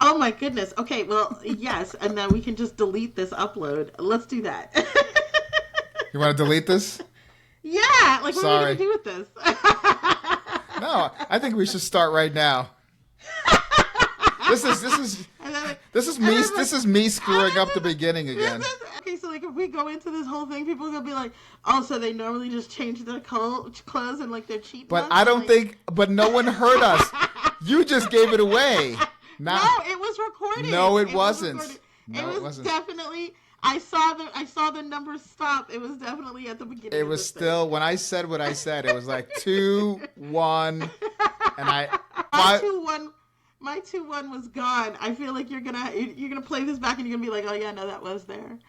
Oh my goodness. Okay, well, yes, and then we can just delete this upload. Let's do that. You want to delete this? Yeah, like what are we gonna Sorry. do with this? No, I think we should start right now. This is this is and then, like, this is and me. then, like, This is me and screwing then up the beginning again. okay. So like, if we go into this whole thing, people are gonna be like, "Oh, so they normally just change their clothes and like their cheap." But months? I don't Like, think. But no one heard us. You just gave it away. no, Now, it was recorded. no, it Was wasn't. recorded. No, It it was wasn't. definitely. I saw the numbers stop. It was definitely at the beginning. It of was this still when I said what I said. It was like 2-1, and I. My 2-1. My 2-1 was gone. I feel like you're gonna play this back and you're gonna be like, oh yeah, no, that was there.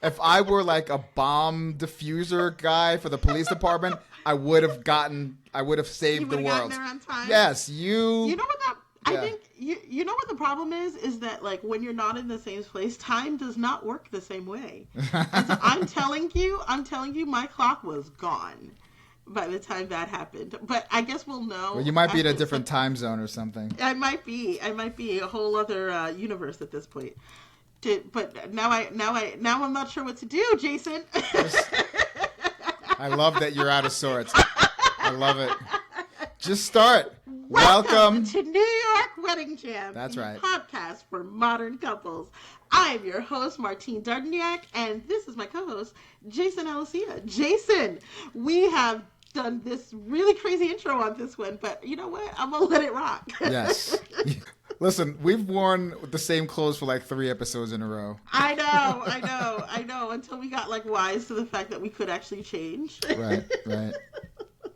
If I were like a bomb diffuser guy for the police department, I would have saved You the would have gotten world. there on time. Yes, You know what that? I Yeah. think you know what the problem is that like when you're not in the same place, time does not work the same way. And so I'm telling you, my clock was gone by the time that happened. But I guess we'll know. Well, you might be in a after different time zone or something. I might be a whole other universe at this point. But now I'm not sure what to do, Jason. I love that you're out of sorts. I love it. Just start. Welcome to New York Wedding Jam. That's the right. Podcast for modern couples. I'm your host, Martine Dardaniak, and this is my co-host, Jason Alicia. Jason, we have done this really crazy intro on this one, but you know what? I'm gonna let it rock. Yes. Listen, we've worn the same clothes for like 3 episodes in a row. I know. Until we got like wise to the fact that we could actually change. Right.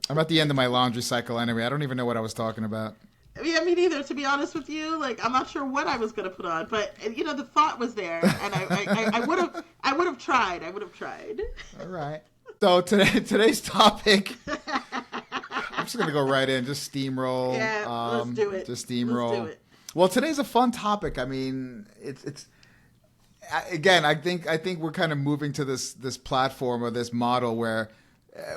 I'm at the end of my laundry cycle anyway. I don't even know what I was talking about. Yeah, me neither. To be honest with you, like I'm not sure what I was gonna put on, but you know the thought was there, and I would have tried. All right. So today's topic. I'm just gonna go right in, just steamroll. Yeah, let's do it. Just steamroll. Let's do it. Well, today's a fun topic. I mean, it's again. I think we're kind of moving to this platform or this model where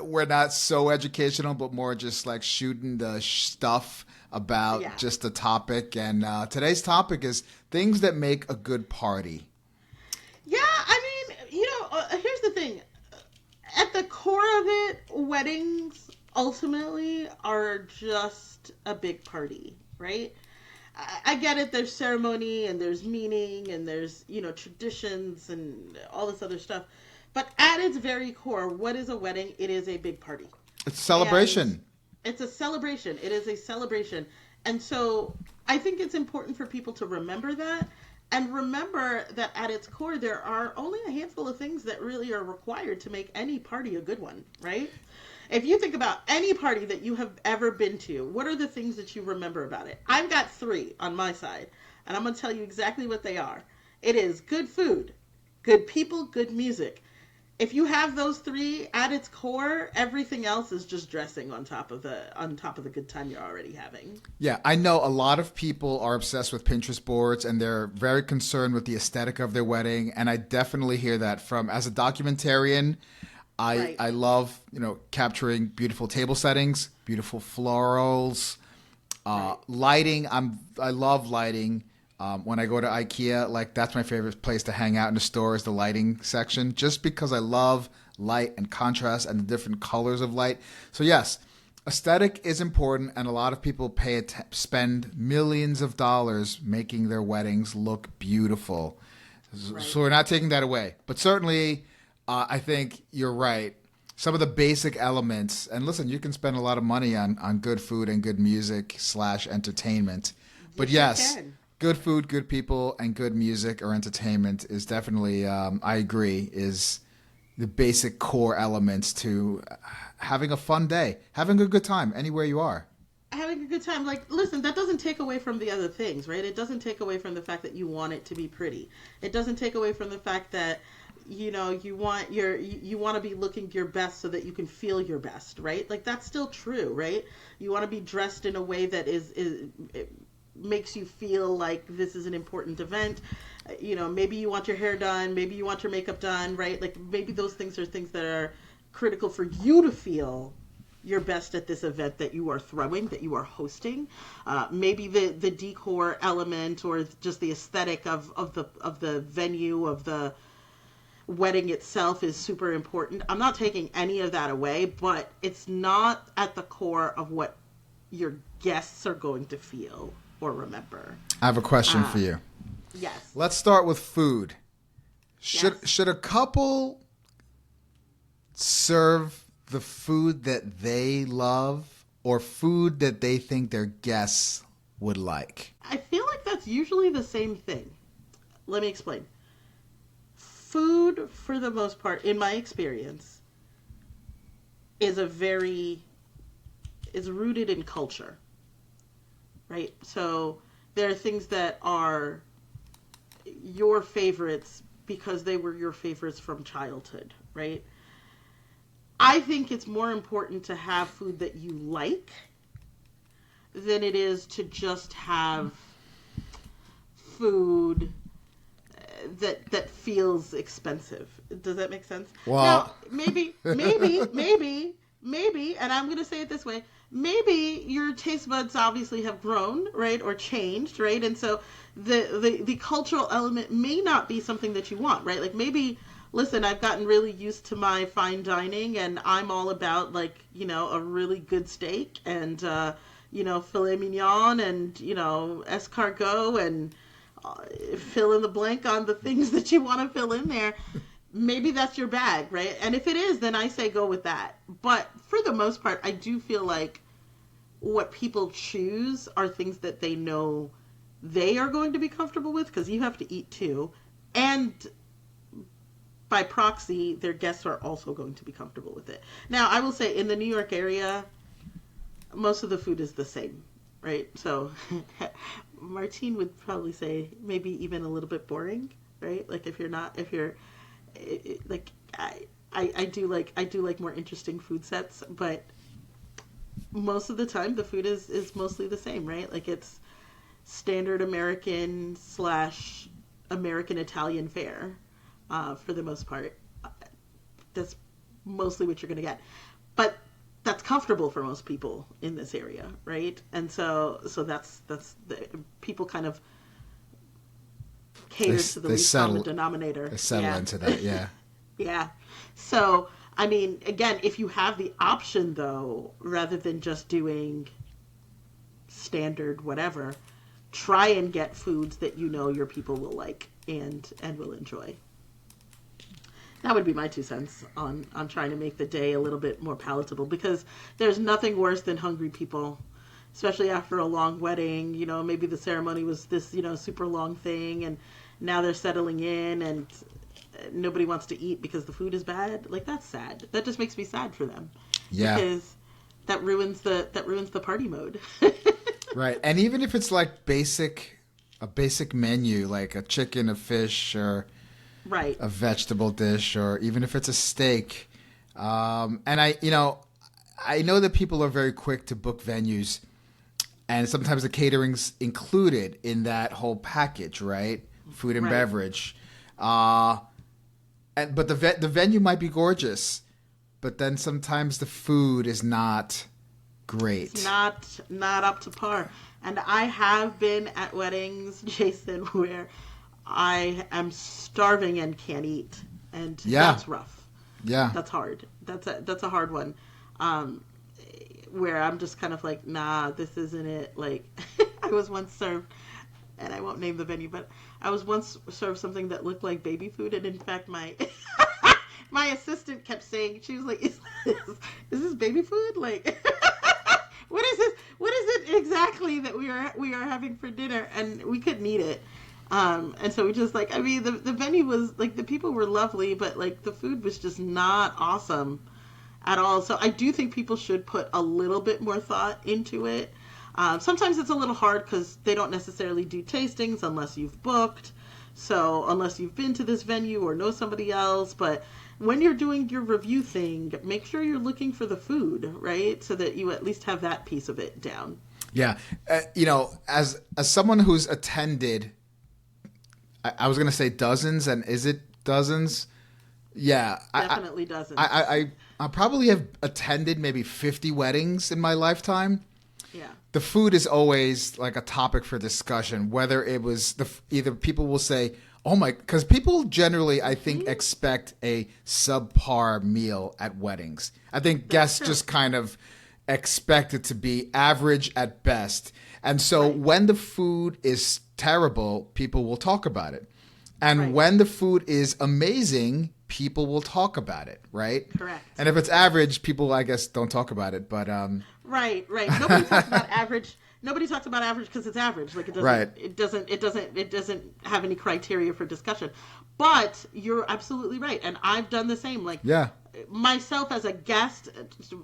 we're not so educational, but more just like shooting the stuff about just the topic. And today's topic is things that make a good party. Yeah, I mean, here's the thing. At the core of it, weddings ultimately are just a big party, right? I get it. There's ceremony and there's meaning and there's, traditions and all this other stuff. But at its very core, what is a wedding? It is a big party. It's a celebration. And it's a celebration. It is a celebration. And so I think it's important for people to remember that and remember that at its core, there are only a handful of things that really are required to make any party a good one, right? If you think about any party that you have ever been to, what are the things that you remember about it? I've got 3 on my side, and I'm going to tell you exactly what they are. It is good food, good people, good music. If you have those 3 at its core, everything else is just dressing on top of the good time you're already having. Yeah, I know a lot of people are obsessed with Pinterest boards and they're very concerned with the aesthetic of their wedding, and I definitely hear that from as a documentarian. I love, capturing beautiful table settings, beautiful florals, lighting. I love lighting. When I go to IKEA, like that's my favorite place to hang out in the store is the lighting section, just because I love light and contrast and the different colors of light. So yes, aesthetic is important, and a lot of people spend millions of dollars making their weddings look beautiful. Right. So we're not taking that away, but certainly. I think you're right. Some of the basic elements, and listen, you can spend a lot of money on good food and good music / entertainment. But yes, good food, good people, and good music or entertainment is definitely, I agree, is the basic core elements to having a fun day, having a good time anywhere you are. Having a good time. Like, listen, that doesn't take away from the other things, right? It doesn't take away from the fact that you want it to be pretty. It doesn't take away from the fact that you want to be looking your best so that you can feel your best, right? Like that's still true, right? You want to be dressed in a way that it makes you feel like this is an important event. Maybe you want your hair done, maybe you want your makeup done, right? Like maybe those things are things that are critical for you to feel your best at this event that you are throwing, that you are hosting. Maybe the decor element or just the aesthetic of the venue, of the wedding itself is super important. I'm not taking any of that away, but it's not at the core of what your guests are going to feel or remember. I have a question for you. Yes. Let's start with food. Should a couple serve the food that they love or food that they think their guests would like? I feel like that's usually the same thing. Let me explain. Food, for the most part, in my experience, is rooted in culture, right? So there are things that are your favorites because they were your favorites from childhood, right? I think it's more important to have food that you like than it is to just have food that feels expensive. Does that make sense? Well, now, maybe, and I'm going to say it this way, maybe your taste buds obviously have grown, right, or changed, right, and so the cultural element may not be something that you want, right? Like maybe, listen, I've gotten really used to my fine dining, and I'm all about like, you know, a really good steak and you know, filet mignon and, you know, escargot and fill in the blank on the things that you want to fill in there. Maybe that's your bag, right? And if it is, then I say go with that. But for the most part, I do feel like what people choose are things that they know they are going to be comfortable with, because you have to eat too. And by proxy, their guests are also going to be comfortable with it. Now, I will say in the New York area, most of the food is the same, right? So Martine would probably say maybe even a little bit boring, right? Like if you're like, I do like more interesting food sets, but most of the time the food is mostly the same, right? Like it's standard American / American Italian fare, for the most part. That's mostly what you're going to get, but that's comfortable for most people in this area, right? And so that's the people kind of cater to the least common denominator. They settle into that, yeah. Yeah. So, I mean, again, if you have the option, though, rather than just doing standard whatever, try and get foods that you know your people will like and will enjoy. That would be my 2 cents on trying to make the day a little bit more palatable, because there's nothing worse than hungry people, especially after a long wedding. You know, maybe the ceremony was this, you know, super long thing, and now they're settling in and nobody wants to eat because the food is bad. Like, that's sad. That just makes me sad for them. Yeah. Because that ruins the party mode. Right. And even if it's like a basic menu, like a chicken, a fish, or right, a vegetable dish, or even if it's a steak. And I know that people are very quick to book venues, and sometimes the catering's included in that whole package, right? Food and beverage. But the venue might be gorgeous, but then sometimes the food is not great. It's not up to par. And I have been at weddings, Jason, where I am starving and can't eat, and that's rough. Yeah, that's hard. That's a hard one. Where I'm just kind of like, nah, this isn't it. Like, I was once served, and I won't name the venue, but I was once served something that looked like baby food, and in fact, my my assistant kept saying, she was like, is this baby food? Like, what is this? What is it exactly that we are having for dinner? And we couldn't eat it. And so we just like, I mean, the venue was like, the people were lovely, but like the food was just not awesome at all. So I do think people should put a little bit more thought into it. Sometimes it's a little hard because they don't necessarily do tastings unless you've booked. So unless you've been to this venue or know somebody else, but when you're doing your review thing, make sure you're looking for the food, right? So that you at least have that piece of it down. Yeah. As someone who's attended, I was going to say dozens, and is it dozens? Yeah. Definitely dozens. I probably have attended maybe 50 weddings in my lifetime. Yeah. The food is always like a topic for discussion, whether it was either people will say, oh my, because people generally, I think, expect a subpar meal at weddings. I think guests just kind of expect it to be average at best. And so when the food is terrible, people will talk about it. And when the food is amazing, people will talk about it, right? Correct. And if it's average, people, I guess, don't talk about it. But Right. Nobody talks about average. Nobody talks about average because it's average. Like it doesn't. Right. It doesn't have any criteria for discussion. But you're absolutely right, and I've done the same. Like myself as a guest,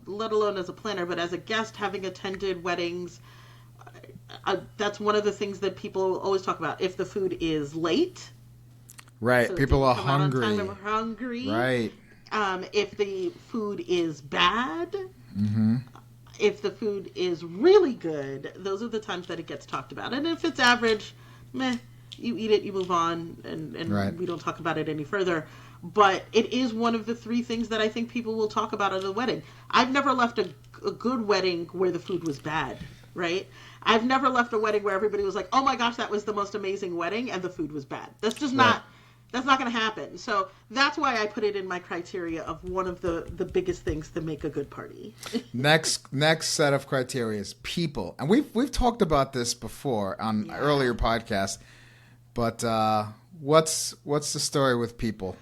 let alone as a planner, but as a guest, having attended weddings, that's one of the things that people always talk about. If the food is late. Right. So people are hungry. Hungry. Right. If the food is bad. Mm-hmm. If the food is really good, those are the times that it gets talked about. And if it's average, meh, you eat it, you move on, and we don't talk about it any further. But it is one of the three things that I think people will talk about at a wedding. I've never left a good wedding where the food was bad, right? I've never left a wedding where everybody was like, oh my gosh, that was the most amazing wedding, and the food was bad. That's just not... That's not going to happen. So that's why I put it in my criteria of one of the biggest things to make a good party. Next set of criteria is people. And we've talked about this before on earlier podcasts. But what's the story with people?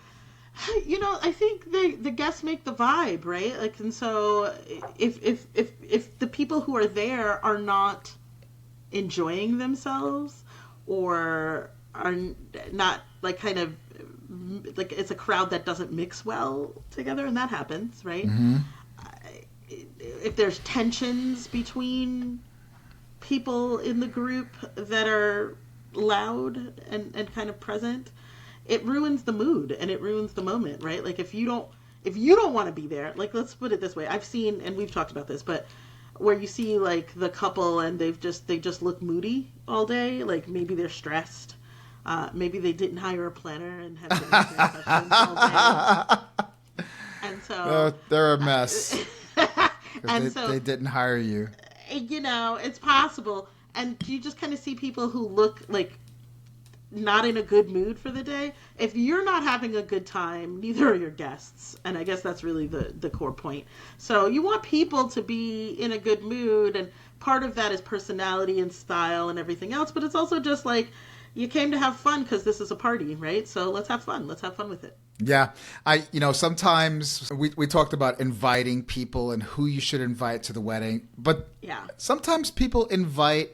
I think the guests make the vibe, right? Like, and so if the people who are there are not enjoying themselves or are not like kind of like it's a crowd that doesn't mix well together, and that happens, right? Mm-hmm. If there's tensions between people in the group that are loud and kind of present, it ruins the mood and it ruins the moment, right? Like if you don't want to be there, like let's put it this way, I've seen, and we've talked about this, but where you see like the couple and they just look moody all day, like maybe they're stressed. Maybe they didn't hire a planner and have been questions all day. And so they're a mess. And they didn't hire you. It's possible. And you just kind of see people who look like not in a good mood for the day. If you're not having a good time, neither are your guests. And I guess that's really the core point. So you want people to be in a good mood, and part of that is personality and style and everything else, but it's also just like, you came to have fun because this is a party, right? So let's have fun. Let's have fun with it. Yeah. Sometimes we talked about inviting people and who you should invite to the wedding. But sometimes people invite,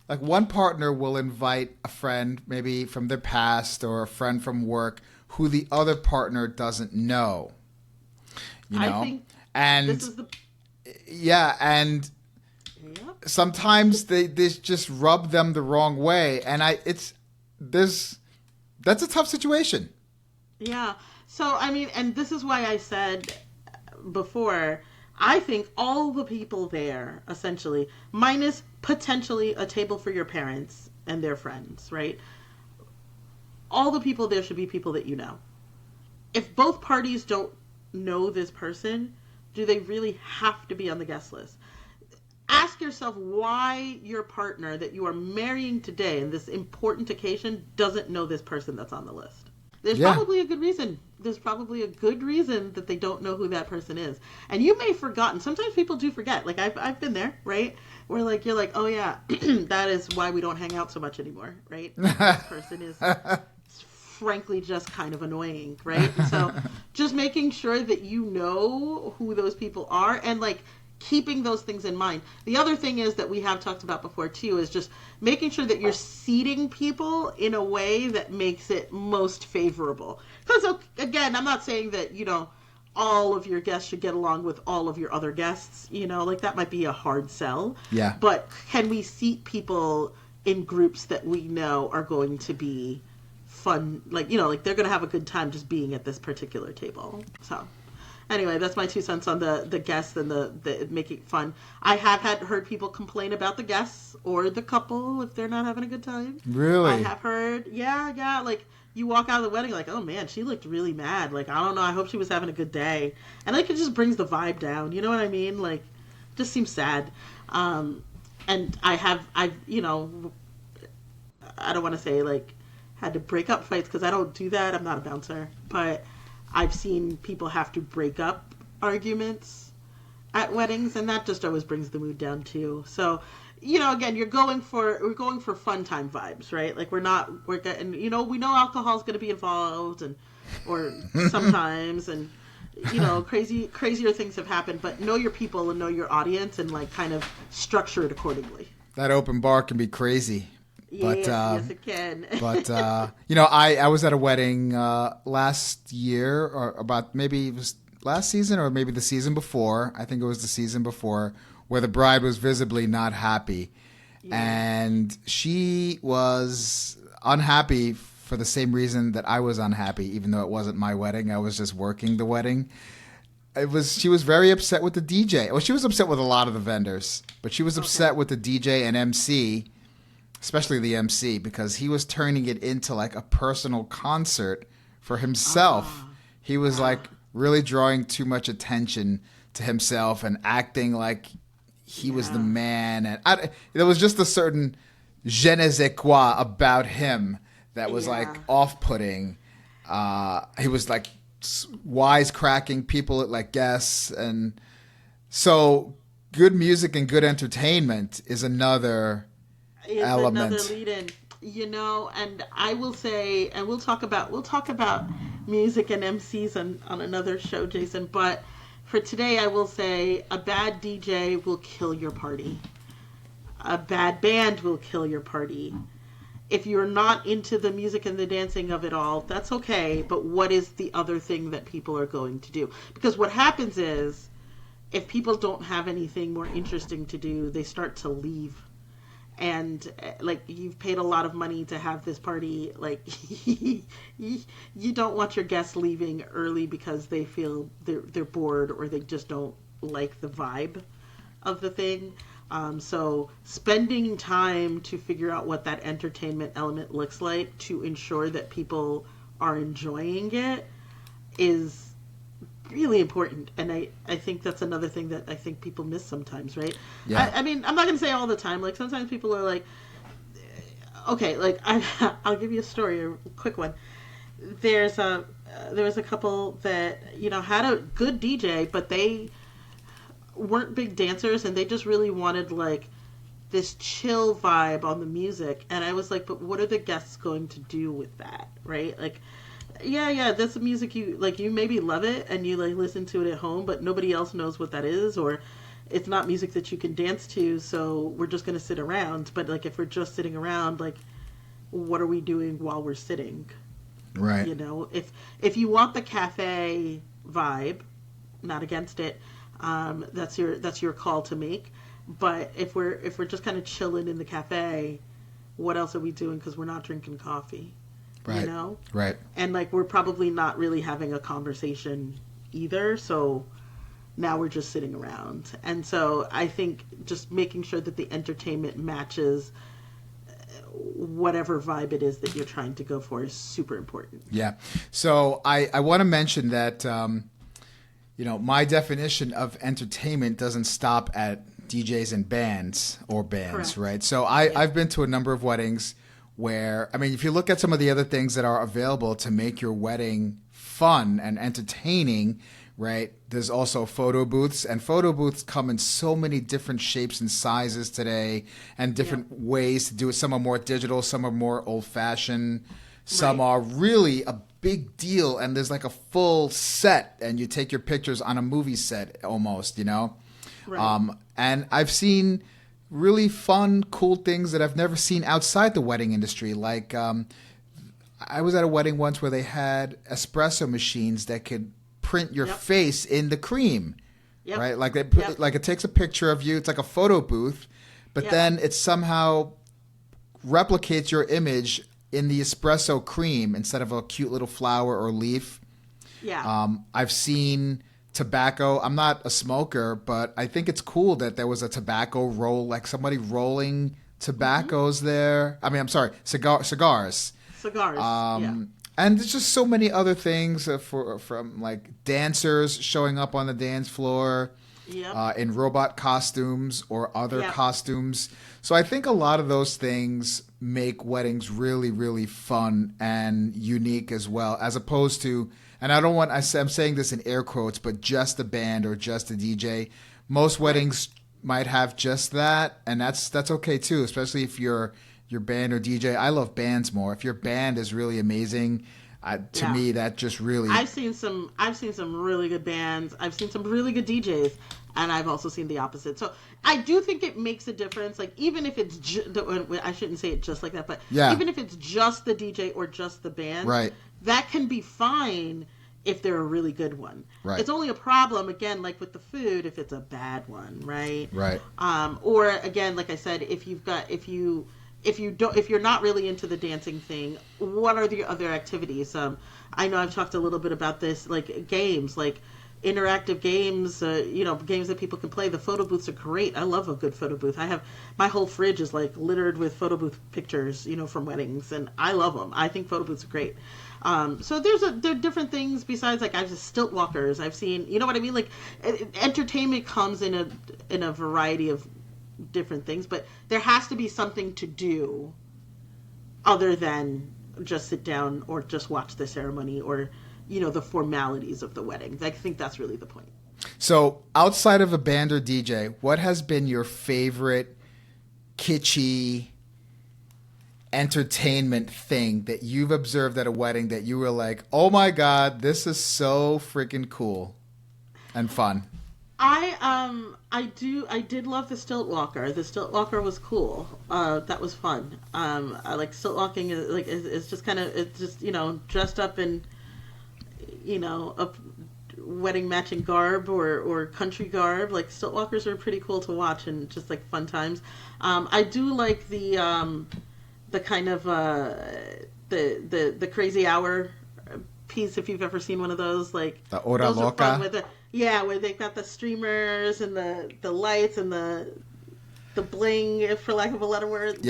like one partner will invite a friend maybe from their past or a friend from work who the other partner doesn't know. I think this is the... Yeah, and sometimes they just rub them the wrong way. And that's a tough situation. Yeah. So, I mean, and this is why I said before, I think all the people there, essentially, minus potentially a table for your parents and their friends, right? All the people there should be people that you know. If both parties don't know this person, do they really have to be on the guest list? Ask yourself why your partner that you are marrying today in this important occasion doesn't know this person that's on the list. There's probably a good reason. There's probably a good reason that they don't know who that person is. And you may have forgotten. Sometimes people do forget. Like I've been there, right? Where like you're like, oh yeah, that is why we don't hang out so much anymore, right? This person is frankly just kind of annoying, right? And so just making sure that you know who those people are and like keeping those things in mind. The other thing is that we have talked about before too is just making sure that you're seating people in a way that makes it most favorable. Because again, I'm not saying that, all of your guests should get along with all of your other guests, like that might be a hard sell. Yeah. But can we seat people in groups that we know are going to be fun, like they're going to have a good time just being at this particular table. So Anyway, that's my 2 cents on the guests and the making fun. I have heard people complain about the guests or the couple if they're not having a good time. I Really? have heard, yeah, like you walk out of the wedding like, oh man, she looked really mad. Like, I don't know, I hope she was having a good day. And like it just brings the vibe down. You know what I mean? Like, just seems sad. And I've I don't want to say like had to break up fights because I don't do that. I'm not a bouncer, but I've seen people have to break up arguments at weddings, and that just always brings the mood down too. So, again, we're going for fun time vibes, right? Like we're getting, we know alcohol's going to be involved, and or sometimes, and crazier things have happened. But know your people and know your audience, and like kind of structure it accordingly. That open bar can be crazy. But, yes, it can. But I was at a wedding last year, or about maybe it was last season or maybe the season before. I think it was the season before, where the bride was visibly not happy, and she was unhappy for the same reason that I was unhappy, even though it wasn't my wedding. I was just working the wedding. She was very upset with the DJ. Well, she was upset with a lot of the vendors, but she was upset with the DJ and MC. Especially the MC, because he was turning it into like a personal concert for himself. He was like really drawing too much attention to himself and acting like he was the man. And there was just a certain je ne sais quoi about him that was like off-putting. He was like wisecracking people at like guests. And so good music and good entertainment is another element. Another lead-in, and I will say, and we'll talk about music and MCs on another show, Jason. But for today, I will say a bad DJ will kill your party. A bad band will kill your party. If you're not into the music and the dancing of it all, that's okay. But what is the other thing that people are going to do? Because what happens is, if people don't have anything more interesting to do, they start to leave. And like you've paid a lot of money to have this party, like you don't want your guests leaving early because they feel they're bored or they just don't like the vibe of the thing. So spending time to figure out what that entertainment element looks like to ensure that people are enjoying it is really important. And I think that's another thing that I think people miss sometimes, right? Yeah. I mean, I'm not going to say all the time. Like sometimes people are like, okay, like I'll give you a story, a quick one. There was a couple that, had a good DJ, but they weren't big dancers and they just really wanted like this chill vibe on the music. And I was like, but what are the guests going to do with that? Right? Like, yeah, that's the music you like. You maybe love it and you like listen to it at home, but nobody else knows what that is, or it's not music that you can dance to. So we're just gonna sit around. But like, if we're just sitting around, like, what are we doing while we're sitting? Right. If you want the cafe vibe, not against it. That's your call to make. But if we're just kind of chilling in the cafe, what else are we doing? Because we're not drinking coffee. Right. Right. And like we're probably not really having a conversation either, so now we're just sitting around. And so I think just making sure that the entertainment matches whatever vibe it is that you're trying to go for is super important. Yeah. So I want to mention that my definition of entertainment doesn't stop at DJs and bands, Correct. right? So I've been to a number of weddings where, I mean, if you look at some of the other things that are available to make your wedding fun and entertaining, right? There's also photo booths, and photo booths come in so many different shapes and sizes today and different ways to do it. Some are more digital, some are more old-fashioned, some are really a big deal, and there's like a full set, and you take your pictures on a movie set almost, Right. And I've seen really fun, cool things that I've never seen outside the wedding industry. Like I was at a wedding once where they had espresso machines that could print your face in the cream, right? Like like it takes a picture of you. It's like a photo booth, but then it somehow replicates your image in the espresso cream instead of a cute little flower or leaf. Yeah. I've seen tobacco. I'm not a smoker, but I think it's cool that there was a tobacco roll, like somebody rolling tobaccos there. I mean, I'm sorry, cigars. Cigars. Yeah. And there's just so many other things from like dancers showing up on the dance floor Yep. in robot costumes or other Yep. costumes. So I think a lot of those things make weddings really, really fun and unique as well, as opposed to, and I don't want, I'm saying this in air quotes, but just a band or just a DJ. Most weddings might have just that, and that's okay too, especially if your band or DJ. I love bands more. If your band is really amazing, to Yeah. me that just really. I've seen some really good bands. I've seen some really good DJs, and I've also seen the opposite. So I do think it makes a difference. Like even if it's I shouldn't say it just like that, but Yeah. even if it's just the DJ or just the band, Right. that can be fine if they're a really good one. Right. It's only a problem again, like with the food, if it's a bad one, right? Right. Or again, like I said, if you're not really into the dancing thing, what are the other activities? I know I've talked a little bit about this, like games, like interactive games, games that people can play. The photo booths are great. I love a good photo booth. I have my whole fridge is like littered with photo booth pictures, from weddings, and I love them. I think photo booths are great. So there are different things besides like I've just stilt walkers. I've seen, you know what I mean? Like entertainment comes in a variety of different things, but there has to be something to do other than just sit down or just watch the ceremony or the formalities of the wedding. I think that's really the point. So outside of a band or DJ, what has been your favorite kitschy entertainment thing that you've observed at a wedding that you were like, oh my god, this is so freaking cool and fun? I did love the stilt walker. The stilt walker was cool. That was fun. I like stilt walking. It's just kind of, it's just dressed up in a wedding matching garb or country garb. Like stilt walkers are pretty cool to watch and just like fun times. I do like the kind of the crazy hour piece, if you've ever seen one of those, like the Hora those Loca. are fun with where they've got the streamers and the lights and the bling, if for lack of a better word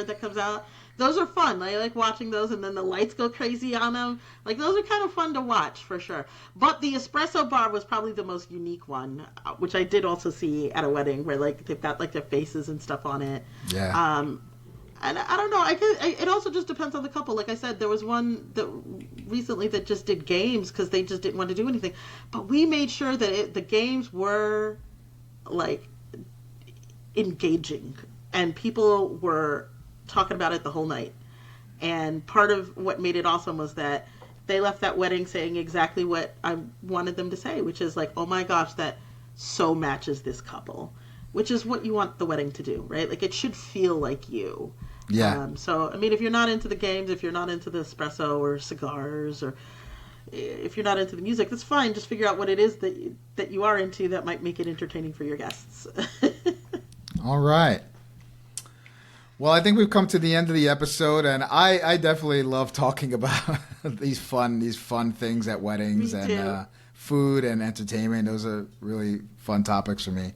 that comes out. Those are fun. I like watching those, and then the lights go crazy on them. Like those are kind of fun to watch for sure. But the espresso bar was probably the most unique one, which I did also see at a wedding, where like they've got like their faces and stuff on it. Yeah. And I don't know. It also just depends on the couple. Like I said, there was one that recently that just did games because they just didn't want to do anything. But we made sure that the games were like engaging, and people were talking about it the whole night. And part of what made it awesome was that they left that wedding saying exactly what I wanted them to say, which is like, "Oh my gosh, that so matches this couple," which is what you want the wedding to do, right? Like it should feel like you. Yeah. So, I mean, if you're not into the games, if you're not into the espresso or cigars, or if you're not into the music, that's fine. Just figure out what it is that you are into that might make it entertaining for your guests. All right. Well, I think we've come to the end of the episode, and I definitely love talking about these fun things at weddings and food and entertainment. Those are really fun topics for me.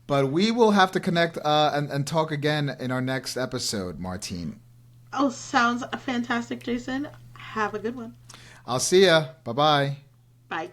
But we will have to connect and talk again in our next episode, Martine. Oh, sounds fantastic, Jason. Have a good one. I'll see ya. Bye-bye. Bye.